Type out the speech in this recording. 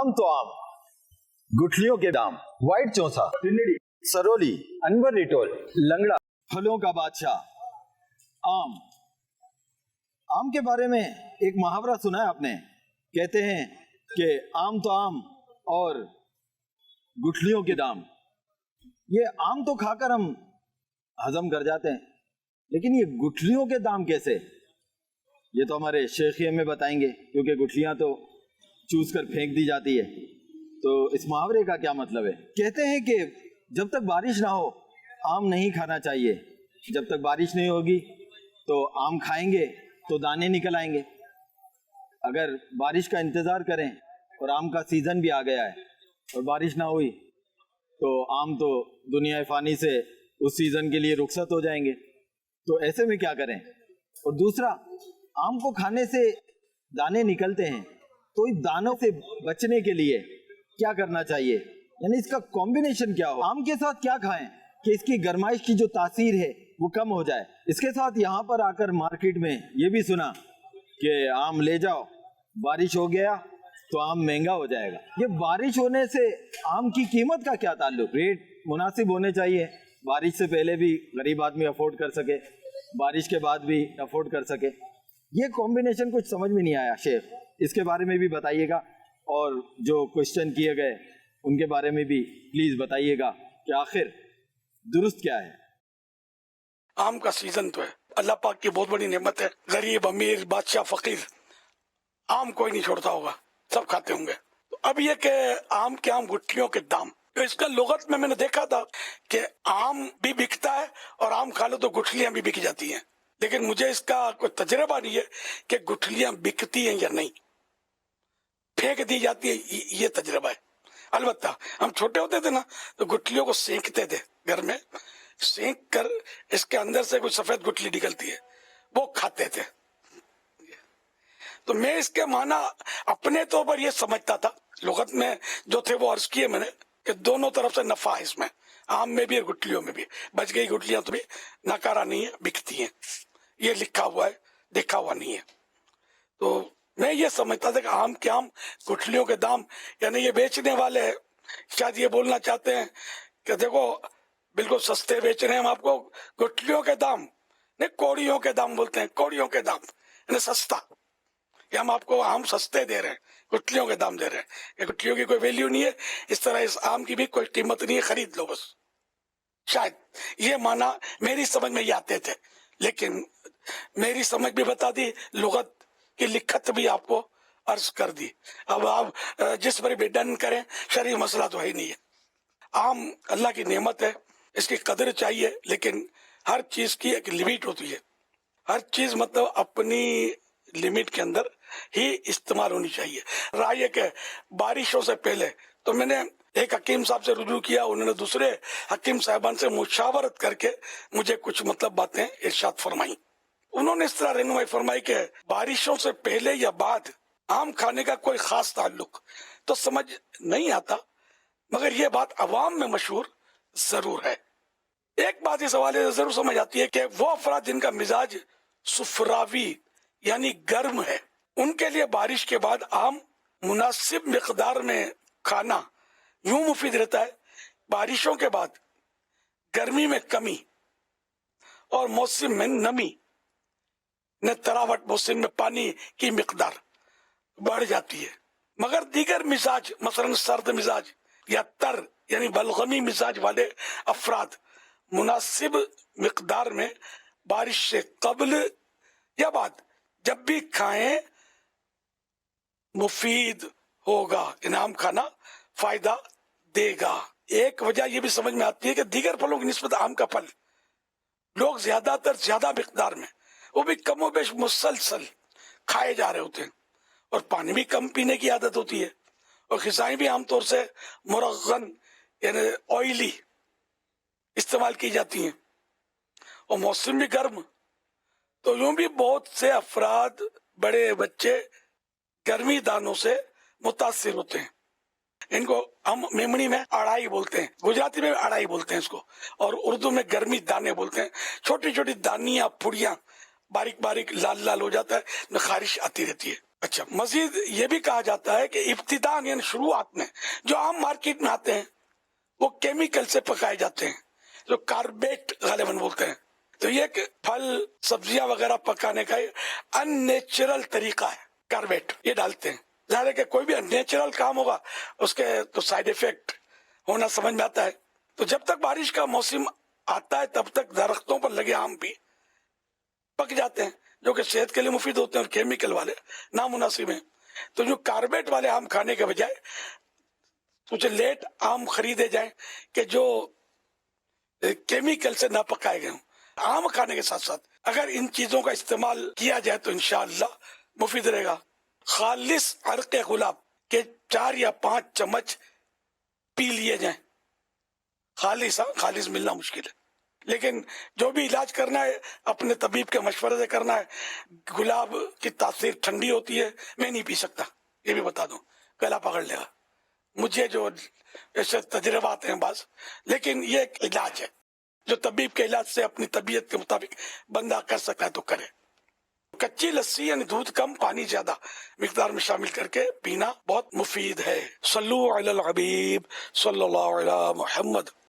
आम तो आम, गुठलियों के दाम, व्हाइट चौसा, टिंडड़ी, सरोली, अनवर रिटोल, लंगड़ा, फलों का बादशाह आम। आम के बारे में एक मुहावरा सुना है आपने? कहते हैं कि आम तो आम और गुठलियों के दाम। ये आम तो खाकर हम हजम कर जाते हैं, लेकिन ये गुठलियों के दाम कैसे? ये तो हमारे शेखिये में बताएंगे, क्योंकि गुठलियां तो चूस कर फेंक दी जाती है। तो इस मुहावरे का क्या मतलब है? कहते हैं कि जब तक बारिश ना हो आम नहीं खाना चाहिए। जब तक बारिश नहीं होगी तो आम खाएंगे तो दाने निकल आएंगे। अगर बारिश का इंतज़ार करें और आम का सीज़न भी आ गया है और बारिश ना हुई तो आम तो दुनिया फ़ानी से उस सीज़न के लिए रुखसत हो जाएंगे। तो ऐसे में क्या करें? और दूसरा, आम को खाने से दाने निकलते हैं, तो इन दानों से बचने के लिए क्या करना चाहिए? यानी इसका कॉम्बिनेशन क्या हो? आम के साथ क्या खाएं कि इसकी गर्माइश की जो तासीर है वो कम हो जाए? इसके साथ यहाँ पर आकर मार्केट में ये भी सुना कि आम ले जाओ, बारिश हो गया तो आम महंगा हो जाएगा। ये बारिश होने से आम की कीमत का क्या ताल्लुक? रेट मुनासिब होने चाहिए, बारिश से पहले भी गरीब आदमी अफोर्ड कर सके, बारिश के बाद भी अफोर्ड कर सके। ये कॉम्बिनेशन कुछ समझ में नहीं आया शेख, इसके बारे में भी बताइएगा, और जो क्वेश्चन किए गए उनके बारे में भी प्लीज बताइएगा कि आखिर दुरुस्त क्या है। आम का सीजन तो है, अल्लाह पाक की बहुत बड़ी नेमत है। गरीब, अमीर, बादशाह, फकीर, आम कोई नहीं छोड़ता होगा, सब खाते होंगे। तो अब ये कि आम के आम गुठलियों के दाम, तो इसका लुगत में मैंने देखा था कि आम भी बिकता है और आम खा लो तो गुठलियां भी बिक जाती हैं, लेकिन मुझे इसका कोई तजर्बा नहीं है कि गुठलियां बिकती हैं या नहीं, फेंक दी जाती है, ये तजर्बा है। अलबत्ता हम छोटे होते थे ना तो गुठलियों को सेंकते थे घर में, सेंक कर इसके अंदर से कुछ सफेद गुठली निकलती है, वो खाते थे। तो मैं इसके माना अपने तौर पर ये समझता था, लुगत में जो थे वो अर्ज किए मैंने कि दोनों तरफ से नफा है इसमें, आम में भी और गुठलियों में भी। बच गई गुठलियां तो भी नकारा नहीं है, बिकती हैं, ये लिखा हुआ है, देखा हुआ नहीं है। तो मैं ये समझता था कि आम के आम गुठलियों के दाम, यानी ये बेचने वाले शायद ये बोलना चाहते हैं कि देखो बिल्कुल सस्ते बेच रहे हैं हम आपको, गुठलियों के दाम नहीं, कौड़ियों के दाम बोलते हैं, कौड़ियों के दाम यानी सस्ता, कि हम आपको आम सस्ते दे रहे हैं, गुठलियों के दाम दे रहे हैं। ये गुठलियों की कोई वैल्यू नहीं है, इस तरह इस आम की भी कोई कीमत नहीं है, खरीद लो बस। शायद ये माना मेरी समझ में ये आते थे, लेकिन मेरी समझ भी बता दी, लुगत की लिखत भी आपको अर्ज कर दी। अब आप जिस पर भी डन करें, शरई मसला तो है नहीं है। आम अल्लाह की नेमत है, इसकी कदर चाहिए, लेकिन हर चीज की एक लिमिट होती है। हर चीज मतलब अपनी लिमिट के अंदर ही इस्तेमाल होनी चाहिए। राय के बारिशों से पहले तो मैंने एक हकीम साहब से रुजू किया, उन्होंने दूसरे हकीम साहबान से मुशावरत करके मुझे कुछ मतलब बातें इरशाद फरमाई। उन्होंने इस तरह रहनुमाई फरमाई कि बारिशों से पहले या बाद आम खाने का कोई खास ताल्लुक तो समझ नहीं आता, मगर यह बात अवाम में मशहूर जरूर है। एक बात इस हवाले से जरूर समझ आती है कि वो अफराद जिनका मिजाज सुफरावी यानी गर्म है, उनके लिए बारिश के बाद आम मुनासिब मिकदार में खाना यूं मुफीद रहता है। बारिशों के बाद गर्मी में कमी और मौसम में नमी न तरावट, मौसम में पानी की मिकदार बढ़ जाती है। मगर दीगर मिजाज, मसलन सर्द मिजाज या तर यानी बलगमी मिजाज वाले अफराद मुनासिब मिकदार में बारिश से कबल या बाद जब भी खाएं मुफीद होगा, इनाम खाना फायदा देगा। एक वजह यह भी समझ में आती है कि दीगर फलों की निस्बत आम का फल लोग ज्यादातर ज्यादा मिकदार में, वो भी कमोबेश मुसलसल खाए जा रहे होते हैं, और पानी भी कम पीने की आदत होती है, और ग़िज़ाएं भी आमतौर से मुरग़्ग़न यानी ऑयली इस्तेमाल की जाती हैं, और मौसम भी गर्म। तो यूं भी बहुत से अफराद, बड़े बच्चे गर्मी दानों से मुतासिर होते हैं। इनको हम मेमनी में अड़ाई बोलते हैं, गुजराती में अड़ाई बोलते हैं इसको, और उर्दू में गर्मी दाने बोलते हैं। छोटी छोटी दानियां, फुड़ियां, बारीक बारीक लाल लाल हो जाता है, खारिश आती रहती है। اچھا مزید یہ بھی کہا جاتا ہے کہ ابتداء یعنی شروعات میں جو عام مارکیٹ میں آتے ہیں وہ کیمیکل سے پکائے جاتے ہیں، جو کاربیٹ غالباً بولتے ہیں. تو یہ کہ پھل سبزیاں وغیرہ پکانے کا ان نیچرل طریقہ ہے، کاربیٹ یہ ڈالتے ہیں. ظاہر ہے کہ کوئی بھی ان نیچرل کام ہوگا اس کے تو سائیڈ افیکٹ ہونا سمجھ میں آتا ہے. تو جب تک بارش کا موسم آتا ہے تب تک درختوں پر لگے آم بھی پک جاتے ہیں، جو کہ صحت کے لیے مفید ہوتے ہیں اور کیمیکل والے نامناسب ہیں. تو جو کاربیٹ والے آم کھانے کے بجائے کچھ لیٹ آم خریدے جائیں کہ جو کیمیکل سے نہ پکائے گئے ہوں. آم کھانے کے ساتھ ساتھ اگر ان چیزوں کا استعمال کیا جائے تو انشاءاللہ مفید رہے گا. خالص عرق گلاب کے 4 یا 5 چمچ پی لیے جائیں. خالص ملنا مشکل ہے، لیکن جو بھی علاج کرنا ہے اپنے طبیب کے مشورے سے کرنا ہے. گلاب کی تاثیر ٹھنڈی ہوتی ہے، میں نہیں پی سکتا، یہ بھی بتا دوں، گلا پکڑ لے گا مجھے، جو ایسے تجربات ہیں بعض. لیکن یہ ایک علاج ہے جو طبیب کے علاج سے اپنی طبیعت کے مطابق بندہ کر سکتا ہے تو کرے. کچی لسی یعنی دودھ کم پانی زیادہ مقدار میں شامل کر کے پینا بہت مفید ہے. صلو علی الحبیب صلی اللہ علی محمد.